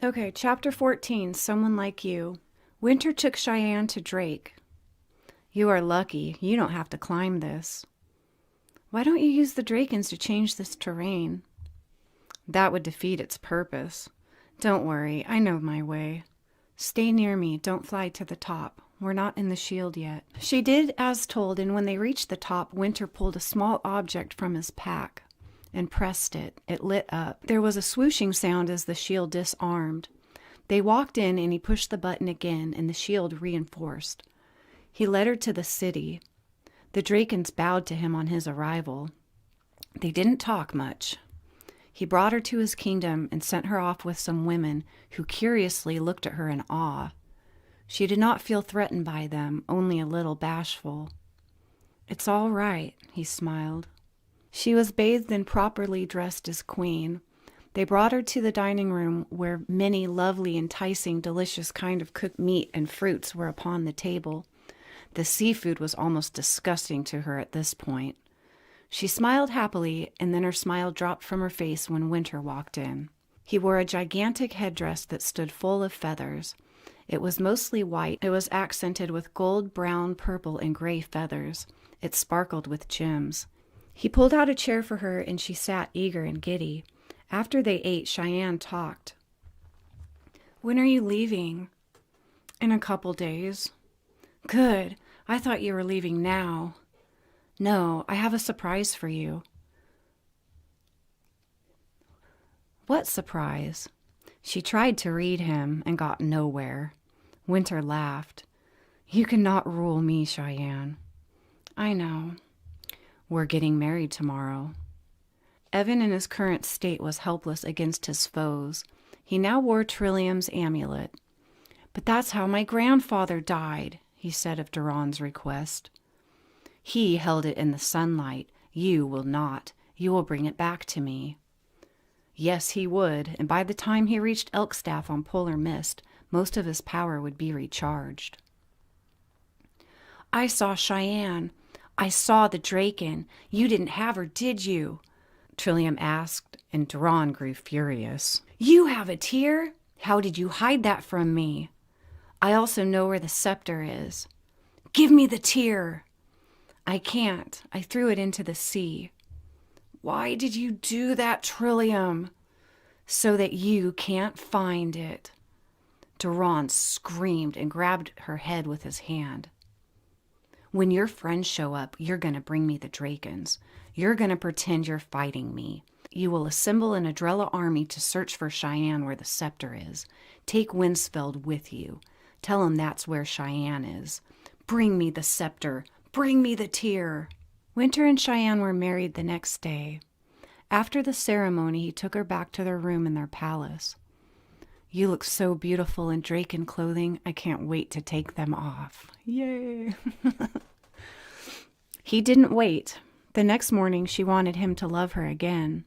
Okay, chapter 14, Someone Like You. Winter took Cheyenne to Drake. You are lucky. You don't have to climb this. Why don't you use the Drakens to change this terrain? That would defeat its purpose. Don't worry, I know my way. Stay near me, don't fly to the top. We're not in the shield yet. She did as told, and when they reached the top, Winter pulled a small object from his pack and pressed it. It lit up. There was a swooshing sound as the shield disarmed. They walked in, and he pushed the button again, and the shield reinforced. He led her to the city. The Drakens bowed to him on his arrival. They didn't talk much. He brought her to his kingdom and sent her off with some women who curiously looked at her in awe. She did not feel threatened by them, only a little bashful. "It's all right," he smiled. She was bathed and properly dressed as queen. They brought her to the dining room where many lovely, enticing, delicious kind of cooked meat and fruits were upon the table. The seafood was almost disgusting to her at this point. She smiled happily, and then her smile dropped from her face when Winter walked in. He wore a gigantic headdress that stood full of feathers. It was mostly white. It was accented with gold, brown, purple, and gray feathers. It sparkled with gems. He pulled out a chair for her, and she sat eager and giddy. After they ate, Cheyenne talked. "When are you leaving?" "In a couple days." "Good. I thought you were leaving now." "No, I have a surprise for you." "What surprise?" She tried to read him and got nowhere. Winter laughed. "You cannot rule me, Cheyenne." "I know." "We're getting married tomorrow." Evan in his current state was helpless against his foes. He now wore Trillium's amulet. "But that's how my grandfather died," he said of Duran's request. "He held it in the sunlight. You will not. You will bring it back to me." Yes, he would, and by the time he reached Elkstaff on Polar Mist, most of his power would be recharged. "I saw Cheyenne. I saw the Draken. You didn't have her, did you?" Trillium asked, and Duran grew furious. "You have a tear? How did you hide that from me?" "I also know where the scepter is." "Give me the tear." "I can't. I threw it into the sea." "Why did you do that, Trillium?" "So that you can't find it." Duran screamed and grabbed her head with his hand. "When your friends show up, you're going to bring me the Drakens. You're going to pretend you're fighting me. You will assemble an Adrella army to search for Cheyenne where the scepter is. Take Winsfeld with you. Tell him that's where Cheyenne is. Bring me the scepter. Bring me the tear." Winter and Cheyenne were married the next day. After the ceremony, he took her back to their room in their palace. "You look so beautiful in Draken clothing. I can't wait to take them off." Yay! He didn't wait. The next morning, she wanted him to love her again.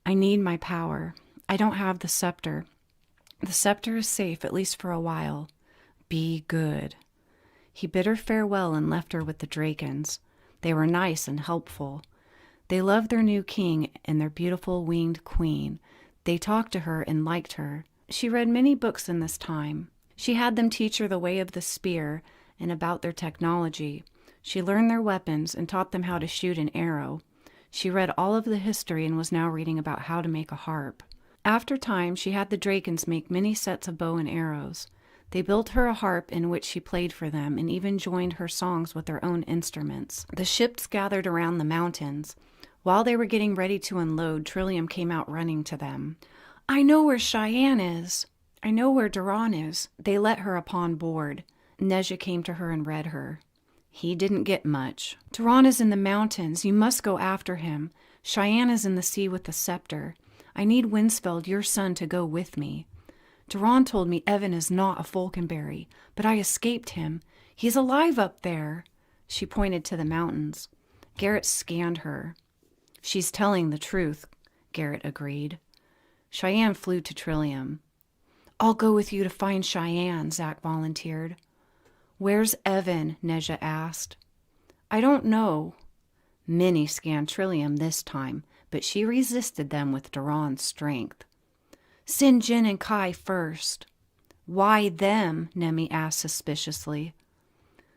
"I need my power. I don't have the scepter. The scepter is safe, at least for a while. Be good." He bid her farewell and left her with the Drakens. They were nice and helpful. They loved their new king and their beautiful winged queen. They talked to her and liked her. She read many books in this time. She had them teach her the way of the spear and about their technology. She learned their weapons and taught them how to shoot an arrow. She read all of the history and was now reading about how to make a harp. After time, she had the Drakens make many sets of bow and arrows. They built her a harp in which she played for them and even joined her songs with their own instruments. The ships gathered around the mountains. While they were getting ready to unload, Trillium came out running to them. "I know where Cheyenne is. I know where Duran is." They let her upon board. Neja came to her and read her. He didn't get much. "Duran is in the mountains. You must go after him. Cheyenne is in the sea with the scepter. I need Winsfeld, your son, to go with me. Duran told me Evan is not a Falconberry, but I escaped him. He's alive up there." She pointed to the mountains. Garrett scanned her. "She's telling the truth," Garrett agreed. Cheyenne flew to Trillium. "I'll go with you to find Cheyenne," Zach volunteered. "Where's Evan?" Neja asked. "I don't know." Many scanned Trillium this time, but she resisted them with Duran's strength. Send Jin and Kai first. Why them? Nemi asked suspiciously.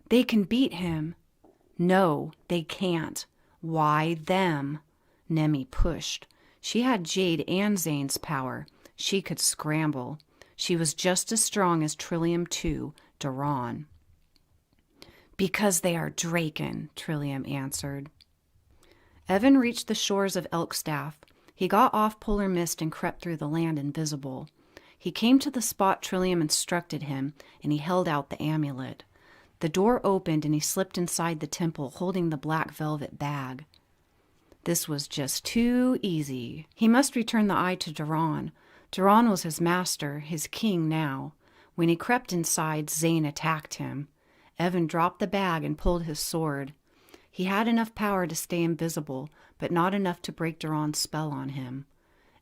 They can beat him. No, they can't. Why them? Nemi pushed. She had Jade and Zane's power. She could scramble. She was just as strong as Trillium 2, Duran. Because they are Draken, Trillium answered. Evan reached the shores of Elkstaff. He got off Polar Mist and crept through the land invisible. He came to the spot Trillium instructed him, and he held out the amulet. The door opened, and he slipped inside the temple, holding the black velvet bag. This was just too easy. He must return the eye to Duran. Duran was his master, his king now. When he crept inside, Zane attacked him. Evan dropped the bag and pulled his sword. He had enough power to stay invisible, but not enough to break Duran's spell on him.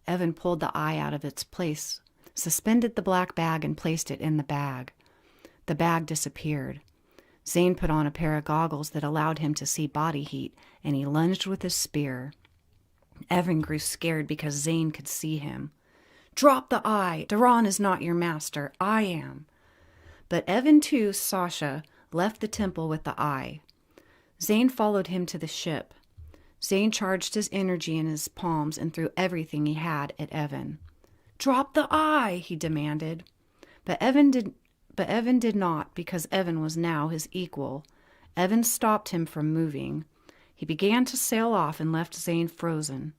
Evan pulled the eye out of its place, suspended the black bag, and placed it in the bag. The bag disappeared. Zane put on a pair of goggles that allowed him to see body heat, and he lunged with his spear. Evan grew scared because Zane could see him. Drop the eye! Duran is not your master. I am. But Evan, too, Sasha, left the temple with the eye. Zane followed him to the ship. Zane charged his energy in his palms and threw everything he had at Evan. Drop the eye, he demanded. But Evan did not, because Evan was now his equal. Evan stopped him from moving. He began to sail off and left Zane frozen.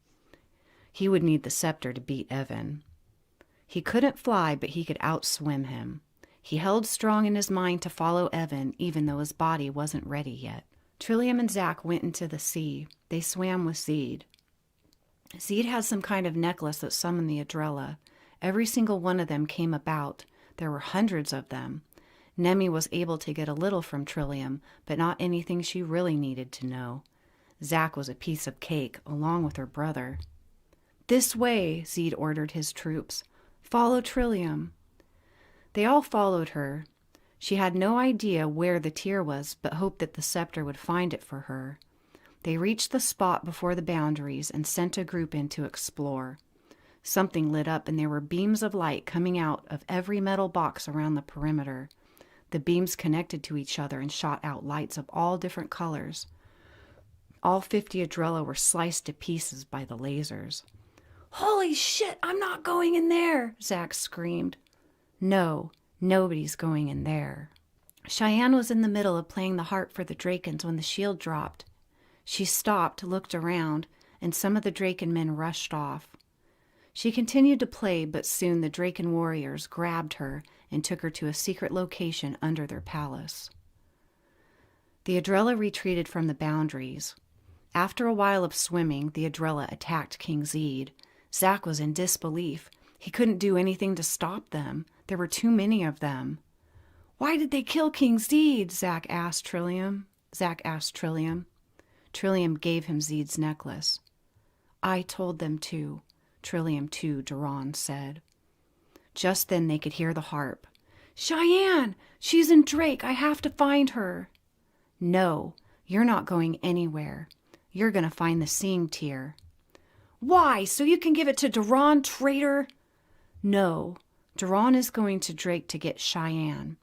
He would need the scepter to beat Evan. He couldn't fly, but he could outswim him. He held strong in his mind to follow Evan, even though his body wasn't ready yet. Trillium and Zach went into the sea. They swam with Zeed. Zeed had some kind of necklace that summoned the Adrella. Every single one of them came about. There were hundreds of them. Nemi was able to get a little from Trillium, but not anything she really needed to know. Zach was a piece of cake, along with her brother. This way, Zeed ordered his troops. Follow Trillium. They all followed her. She had no idea where the tear was, but hoped that the scepter would find it for her. They reached the spot before the boundaries and sent a group in to explore. Something lit up, and there were beams of light coming out of every metal box around the perimeter. The beams connected to each other and shot out lights of all different colors. All 50 Adrella were sliced to pieces by the lasers. "Holy shit, I'm not going in there!" Zach screamed. No, nobody's going in there. Cheyenne was in the middle of playing the harp for the Drakens when the shield dropped. She stopped, looked around, and some of the Draken men rushed off. She continued to play, but soon the Draken warriors grabbed her and took her to a secret location under their palace. The Adrella retreated from the boundaries. After a while of swimming, the Adrella attacked King Zeed. Zach was in disbelief. He couldn't do anything to stop them. There were too many of them. "Why did they kill King Zeed?" Zach asked Trillium. Trillium gave him Zeed's necklace. "I told them to," Trillium 2, Duran said. Just then they could hear the harp. "Cheyenne! She's in Drake! I have to find her!" "No, you're not going anywhere. You're going to find the seeing tear." "Why? So you can give it to Duran, traitor?" "No, Duran is going to Drake to get Cheyenne.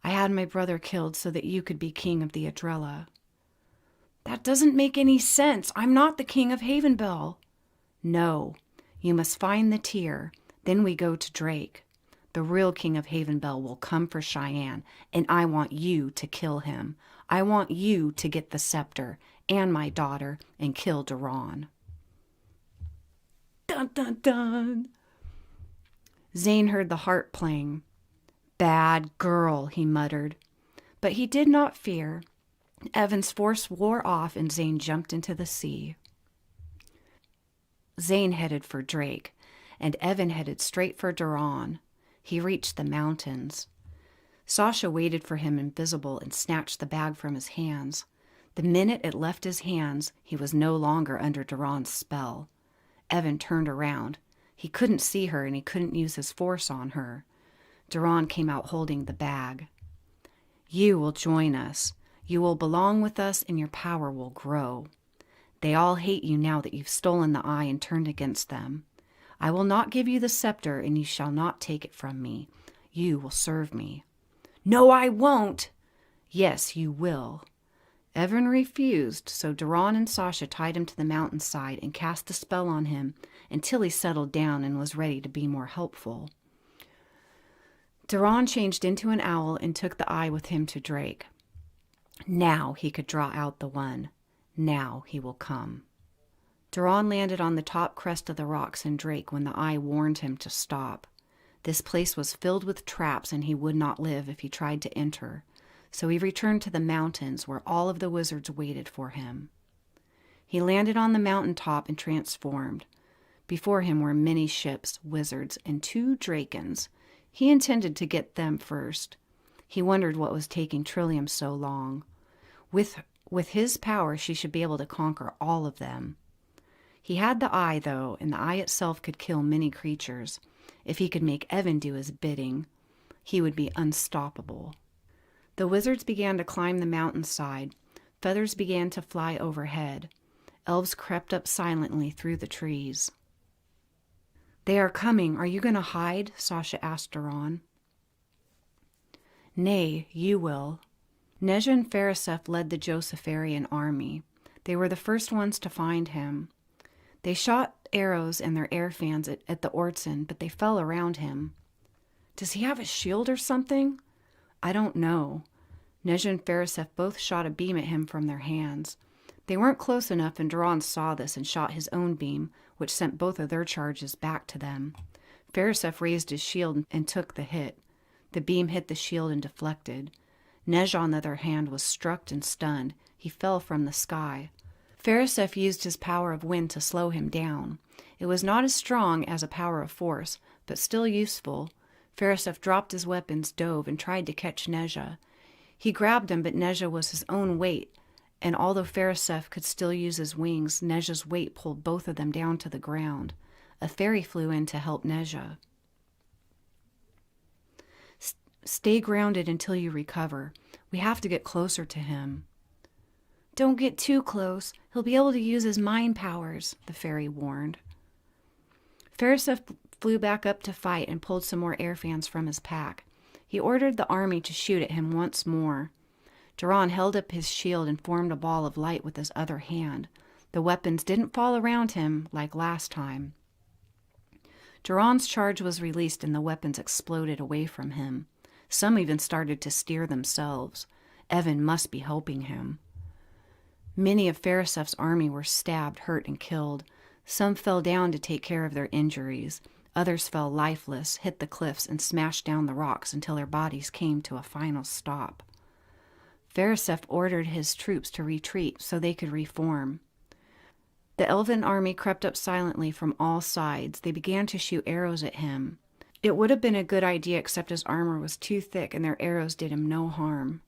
I had my brother killed so that you could be king of the Adrella." "That doesn't make any sense. I'm not the king of Havenbell." "No, you must find the tear. Then we go to Drake. The real king of Havenbell will come for Cheyenne, and I want you to kill him. I want you to get the scepter and my daughter and kill Duran." Dun, dun, dun. Zane heard the harp playing. "Bad girl," he muttered. But he did not fear. Evan's force wore off, and Zane jumped into the sea. Zane headed for Drake, and Evan headed straight for Duran. He reached the mountains. Sasha waited for him invisible and snatched the bag from his hands. The minute it left his hands, he was no longer under Duran's spell. Evan turned around. He couldn't see her, and he couldn't use his force on her. Duran came out holding the bag. "You will join us. You will belong with us, and your power will grow. They all hate you now that you've stolen the eye and turned against them. I will not give you the scepter, and you shall not take it from me. You will serve me." "No, I won't." "Yes, you will." Evan refused, so Duran and Sasha tied him to the mountainside and cast a spell on him until he settled down and was ready to be more helpful. Duran changed into an owl and took the eye with him to Drake. Now he could draw out the one. Now he will come. Duran landed on the top crest of the rocks in Drake when the eye warned him to stop. This place was filled with traps, and he would not live if he tried to enter. So he returned to the mountains where all of the wizards waited for him. He landed on the mountain top and transformed. Before him were many ships, wizards, and 2 drakens. He intended to get them first. He wondered what was taking Trillium so long. With his power, she should be able to conquer all of them. He had the eye, though, and the eye itself could kill many creatures. If he could make Evan do his bidding, he would be unstoppable. The wizards began to climb the mountainside. Feathers began to fly overhead. Elves crept up silently through the trees. "They are coming. Are you going to hide?" Sasha asked Duran. "Nay, you will." Nezha and Farisef led the Josepharian army. They were the first ones to find him. They shot arrows and their air fans at the Ortson, but they fell around him. "Does he have a shield or something?" "I don't know." Nezha and Farisef both shot a beam at him from their hands. They weren't close enough, and Duran saw this and shot his own beam, which sent both of their charges back to them. Farisef raised his shield and took the hit. The beam hit the shield and deflected. Nezha, on the other hand, was struck and stunned. He fell from the sky. Farisef used his power of wind to slow him down. It was not as strong as a power of force, but still useful. Farisef dropped his weapons, dove, and tried to catch Nezha. He grabbed him, but Nezha was his own weight, and although Farisef could still use his wings, Nezha's weight pulled both of them down to the ground. A fairy flew in to help Nezha. "Stay grounded until you recover. We have to get closer to him." "Don't get too close. He'll be able to use his mind powers," the fairy warned. Farisef flew back up to fight and pulled some more air fans from his pack. He ordered the army to shoot at him once more. Duran held up his shield and formed a ball of light with his other hand. The weapons didn't fall around him like last time. Duran's charge was released and the weapons exploded away from him. Some even started to steer themselves. Evan must be helping him. Many of Farisef's army were stabbed, hurt, and killed. Some fell down to take care of their injuries. Others fell lifeless, hit the cliffs, and smashed down the rocks until their bodies came to a final stop. Farisef ordered his troops to retreat so they could reform. The elven army crept up silently from all sides. They began to shoot arrows at him. It would have been a good idea, except his armor was too thick and their arrows did him no harm.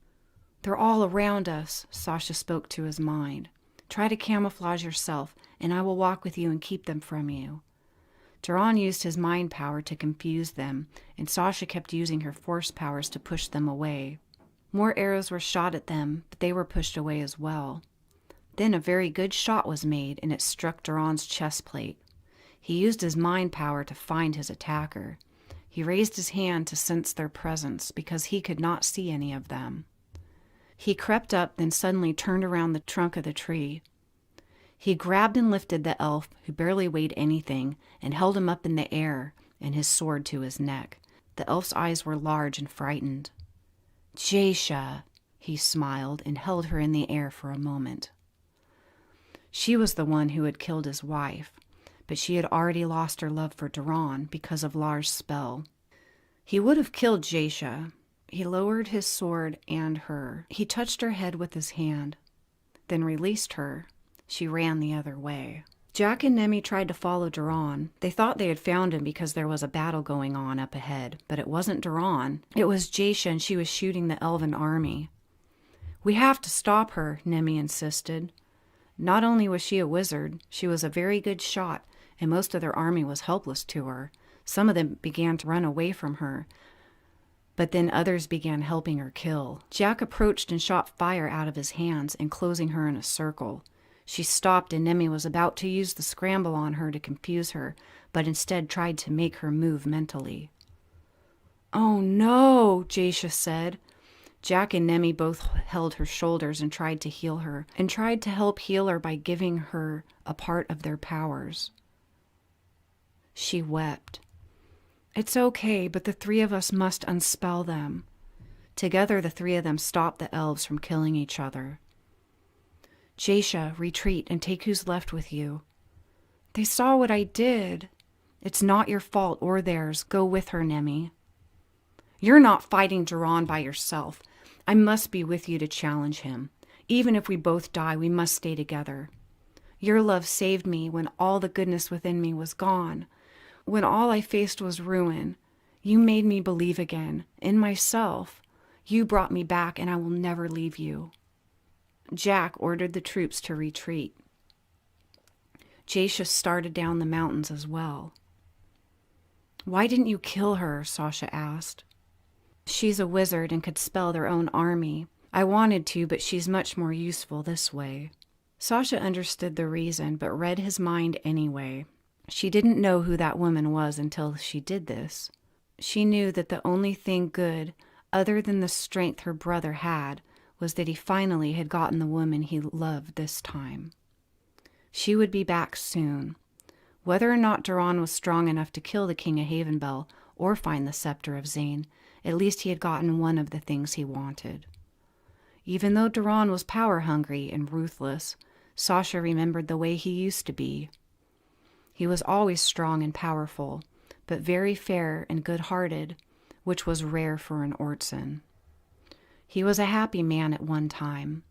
"They're all around us," Sasha spoke to his mind. "Try to camouflage yourself, and I will walk with you and keep them from you." Duran used his mind power to confuse them, and Sasha kept using her force powers to push them away. More arrows were shot at them, but they were pushed away as well. Then a very good shot was made, and it struck Duran's chest plate. He used his mind power to find his attacker. He raised his hand to sense their presence because he could not see any of them. He crept up, then suddenly turned around the trunk of the tree. He grabbed and lifted the elf, who barely weighed anything, and held him up in the air and his sword to his neck. The elf's eyes were large and frightened. "Jasha," he smiled and held her in the air for a moment. She was the one who had killed his wife, but she had already lost her love for Duran because of Lar's spell. He would have killed Jasha. He lowered his sword and her. He touched her head with his hand, then released her. She ran the other way. Jack and Nemi tried to follow Duran. They thought they had found him because there was a battle going on up ahead, but it wasn't Duran. It was Jasha, and she was shooting the elven army. "We have to stop her," Nemi insisted. Not only was she a wizard, she was a very good shot, and most of their army was helpless to her. Some of them began to run away from her, but then others began helping her kill. Jack approached and shot fire out of his hands, enclosing her in a circle. She stopped, and Nemi was about to use the scramble on her to confuse her, but instead tried to make her move mentally. "Oh no," Jasha said. Jack and Nemi both held her shoulders and tried to heal her, and tried to help heal her by giving her a part of their powers. She wept. "It's okay, but the three of us must unspell them." Together, the three of them stopped the elves from killing each other. "Jasha, retreat and take who's left with you." "They saw what I did." "It's not your fault or theirs. Go with her, Nemi." "You're not fighting Duran by yourself. I must be with you to challenge him. Even if we both die, we must stay together. Your love saved me when all the goodness within me was gone. When all I faced was ruin, you made me believe again, in myself. You brought me back, and I will never leave you." Jack ordered the troops to retreat. Jasha started down the mountains as well. "Why didn't you kill her?" Sasha asked. "She's a wizard and could spell their own army. I wanted to, but she's much more useful this way." Sasha understood the reason, but read his mind anyway. She didn't know who that woman was until she did this. She knew that the only thing good, other than the strength her brother had, was that he finally had gotten the woman he loved this time. She would be back soon. Whether or not Duran was strong enough to kill the King of Havenbell or find the scepter of Zane, at least he had gotten one of the things he wanted. Even though Duran was power-hungry and ruthless, Sasha remembered the way he used to be. He was always strong and powerful, but very fair and good-hearted, which was rare for an Ortson. He was a happy man at one time.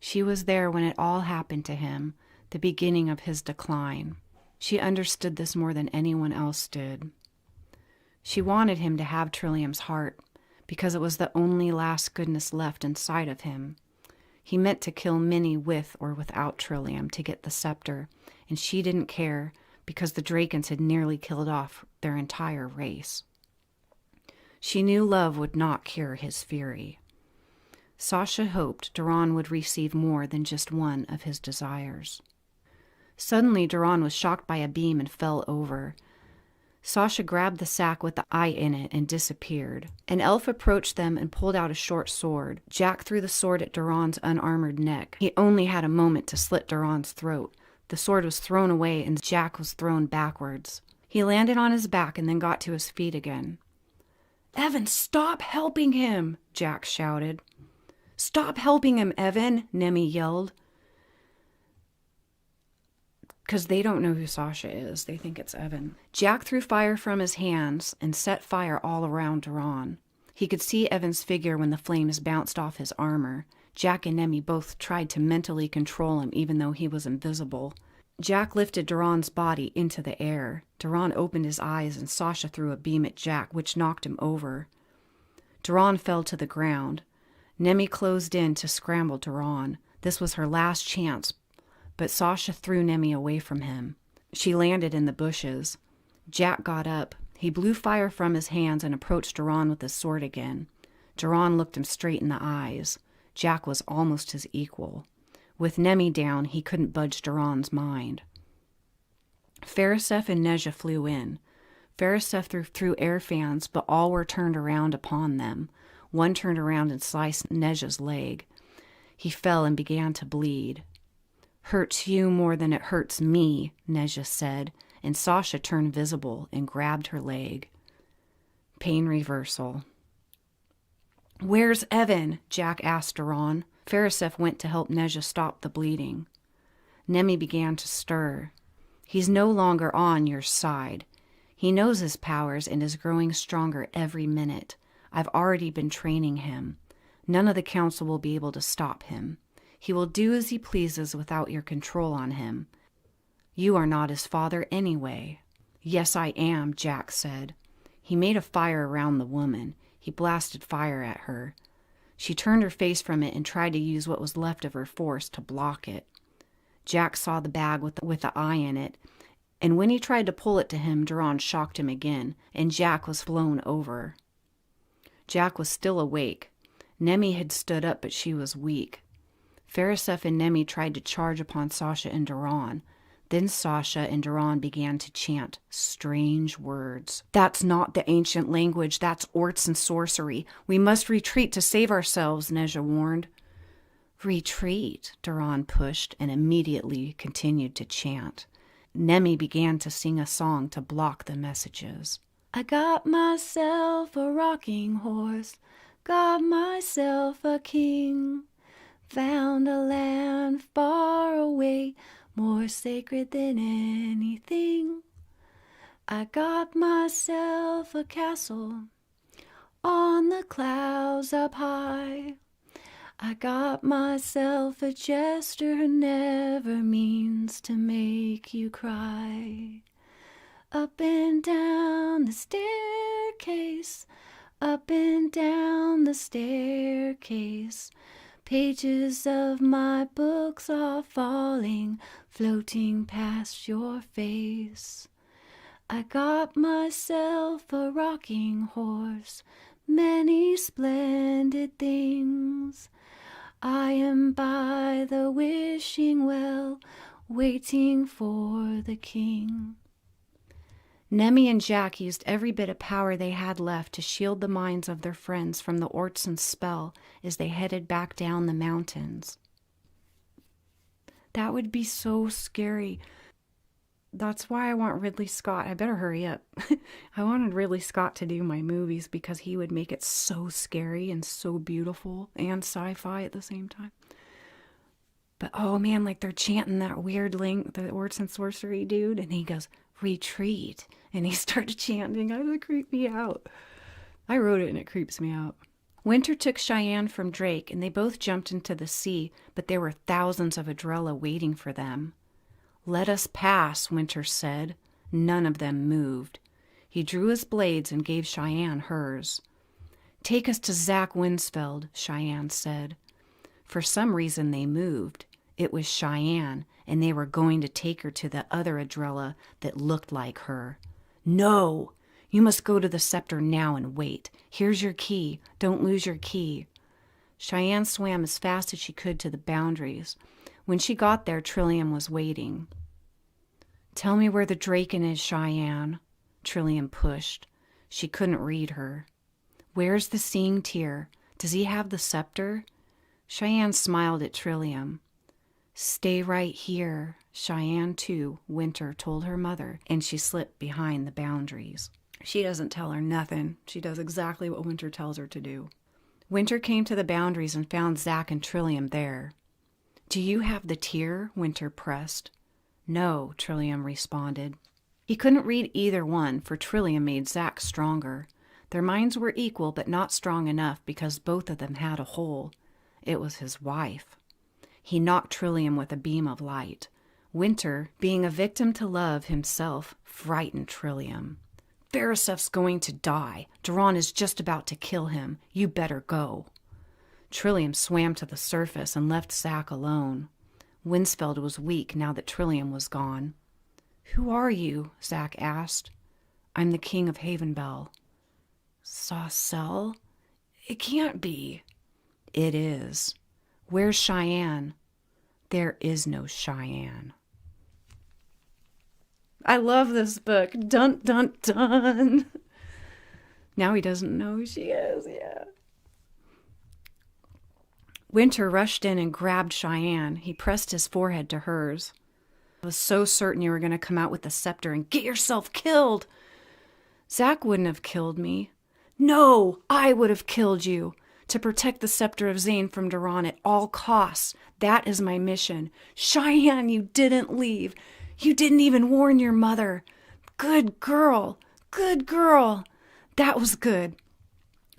She was there when it all happened to him, the beginning of his decline. She understood this more than anyone else did. She wanted him to have Trillium's heart, because it was the only last goodness left inside of him. He meant to kill many with or without Trillium to get the scepter, and she didn't care, because the Drakens had nearly killed off their entire race. She knew love would not cure his fury. Sasha hoped Duran would receive more than just one of his desires. Suddenly, Duran was shocked by a beam and fell over. Sasha grabbed the sack with the eye in it and disappeared. An elf approached them and pulled out a short sword. Jack threw the sword at Duran's unarmored neck. He only had a moment to slit Duran's throat. The sword was thrown away and Jack was thrown backwards. He landed on his back and then got to his feet again. "Evan, stop helping him!" Jack shouted. "Stop helping him, Evan!" Nemi yelled. Because they don't know who Sasha is. They think it's Evan. Jack threw fire from his hands and set fire all around Duran. He could see Evan's figure when the flames bounced off his armor. Jack and Nemi both tried to mentally control him even though he was invisible. Jack lifted Duran's body into the air. Duran opened his eyes and Sasha threw a beam at Jack, which knocked him over. Duran fell to the ground. Nemi closed in to scramble Duran. This was her last chance, but Sasha threw Nemi away from him. She landed in the bushes. Jack got up. He blew fire from his hands and approached Duran with his sword again. Duran looked him straight in the eyes. Jack was almost his equal. With Nemi down, he couldn't budge Duran's mind. Farisef and Nezha flew in. Farisef threw air fans, but all were turned around upon them. One turned around and sliced Nezha's leg. He fell and began to bleed. "Hurts you more than it hurts me," Nezha said, and Sasha turned visible and grabbed her leg. Pain reversal. "Where's Evan?" Jack asked Duran. Farisef went to help Nezha stop the bleeding. Nemi began to stir. "He's no longer on your side. He knows his powers and is growing stronger every minute. I've already been training him. None of the council will be able to stop him. He will do as he pleases without your control on him. You are not his father anyway." "Yes, I am," Jack said. He made a fire around the woman. He blasted fire at her. She turned her face from it and tried to use what was left of her force to block it. Jack saw the bag with the eye in it, and when he tried to pull it to him, Duran shocked him again, and Jack was blown over. Jack was still awake. Nemi had stood up, but she was weak. Farisef and Nemi tried to charge upon Sasha and Duran. Then Sasha and Duran began to chant strange words. "That's not the ancient language. That's arts and sorcery. We must retreat to save ourselves," Nezha warned. "Retreat," Duran pushed and immediately continued to chant. Nemi began to sing a song to block the messages. "I got myself a rocking horse, got myself a king, found a land far away, more sacred than anything. I got myself a castle on the clouds up high. I got myself a jester who never means to make you cry. Up and down the staircase, up and down the staircase, pages of my books are falling, floating past your face. I got myself a rocking horse, many splendid things. I am by the wishing well, waiting for the king." Nemi and Jack used every bit of power they had left to shield the minds of their friends from the Ortson's spell as they headed back down the mountains. That would be so scary. That's why I want Ridley Scott. I better hurry up. I wanted Ridley Scott to do my movies because he would make it so scary and so beautiful and sci-fi at the same time. But oh man, like they're chanting that weird the arts and sorcery dude, and he goes, "Retreat." And he started chanting. It creeped me out. I wrote it and it creeps me out. Winter took Cheyenne from Drake and they both jumped into the sea, but there were thousands of Adrella waiting for them. "Let us pass," Winter said. None of them moved. He drew his blades and gave Cheyenne hers. "Take us to Zach Winsfeld," Cheyenne said. For some reason they moved. It was Cheyenne, and they were going to take her to the other Adrella that looked like her. "No! You must go to the scepter now and wait. Here's your key. Don't lose your key." Cheyenne swam as fast as she could to the boundaries. When she got there, Trillium was waiting. "Tell me where the Draken is, Cheyenne." Trillium pushed. She couldn't read her. "Where's the Seeing Tear? Does he have the scepter?" Cheyenne smiled at Trillium. "Stay right here." Cheyenne, too, Winter told her mother, and she slipped behind the boundaries. She doesn't tell her nothing. She does exactly what Winter tells her to do. Winter came to the boundaries and found Zach and Trillium there. "Do you have the tear?" Winter pressed. "No," Trillium responded. He couldn't read either one, for Trillium made Zach stronger. Their minds were equal, but not strong enough because both of them had a hole. It was his wife. He knocked Trillium with a beam of light. Winter, being a victim to love himself, frightened Trillium. "Verisef's going to die. Duran is just about to kill him. You better go." Trillium swam to the surface and left Zach alone. Winsfeld was weak now that Trillium was gone. "Who are you?" Zach asked. "I'm the king of HAVENBELL." "Saucelle? It can't be." "It is." "Where's Cheyenne?" "There is no Cheyenne." I love this book. Dun, dun, dun. Now he doesn't know who she is, yeah. Winter rushed in and grabbed Cheyenne. He pressed his forehead to hers. "I was so certain you were going to come out with the scepter and get yourself killed." "Zach wouldn't have killed me." "No, I would have killed you. To protect the scepter of Zane from Duran at all costs. That is my mission. Cheyenne, you didn't leave. You didn't even warn your mother. Good girl. Good girl. That was good.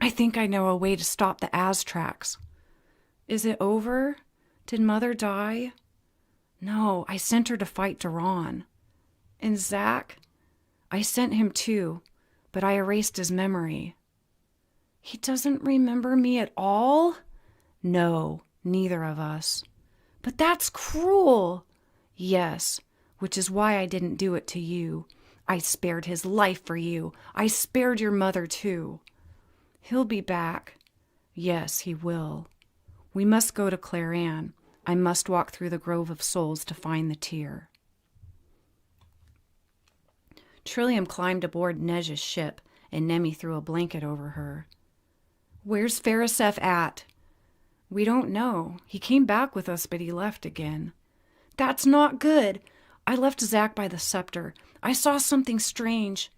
I think I know a way to stop the Aztracs." "Is it over? Did Mother die?" "No, I sent her to fight Duran." "And Zach?" "I sent him too, but I erased his memory." "He doesn't remember me at all?" "No, neither of us." "But that's cruel." "Yes, which is why I didn't do it to you. I spared his life for you. I spared your mother too." "He'll be back." "Yes, he will. We must go to Claire Anne. I must walk through the Grove of Souls to find the tear." Trillium climbed aboard Nej's ship, and Nemi threw a blanket over her. Where's Farisef at? We don't know. He came back with us, but he left again. That's not good. I left Zach by the scepter. I saw something strange.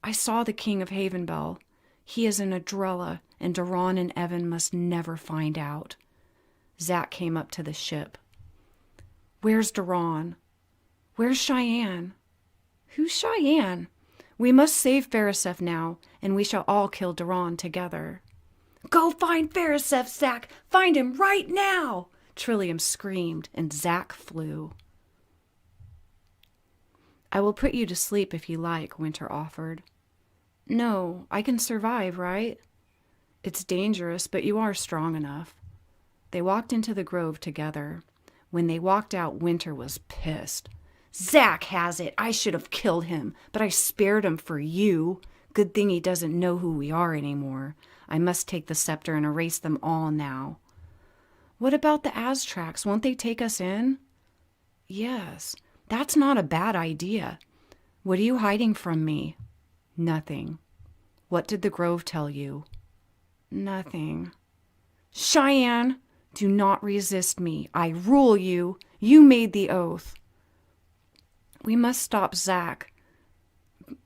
I saw the king of HAVENBELL. He is in Adrella, and Duran and Evan must never find out. Zach came up to the ship. Where's Duran? Where's Cheyenne? Who's Cheyenne? We must save Farisef now, and we shall all kill Duran together. Go find Farisef, Zach! Find him right now! Trillium screamed, and Zach flew. I will put you to sleep if you like, Winter offered. No, I can survive, right? It's dangerous, but you are strong enough. They walked into the grove together. When they walked out, Winter was pissed. Zach has it. I should have killed him, but I spared him for you. Good thing he doesn't know who we are anymore. I must take the scepter and erase them all now. What about the Aztracs? Won't they take us in? Yes, that's not a bad idea. What are you hiding from me? Nothing. What did the grove tell you? Nothing. Cheyenne, do not resist me. I rule you. You made the oath. We must stop Zach,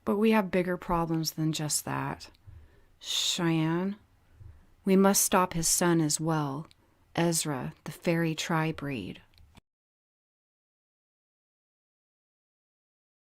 but we have bigger problems than just that. Cheyenne, we must stop his son as well, Ezra, the fairy tri-breed.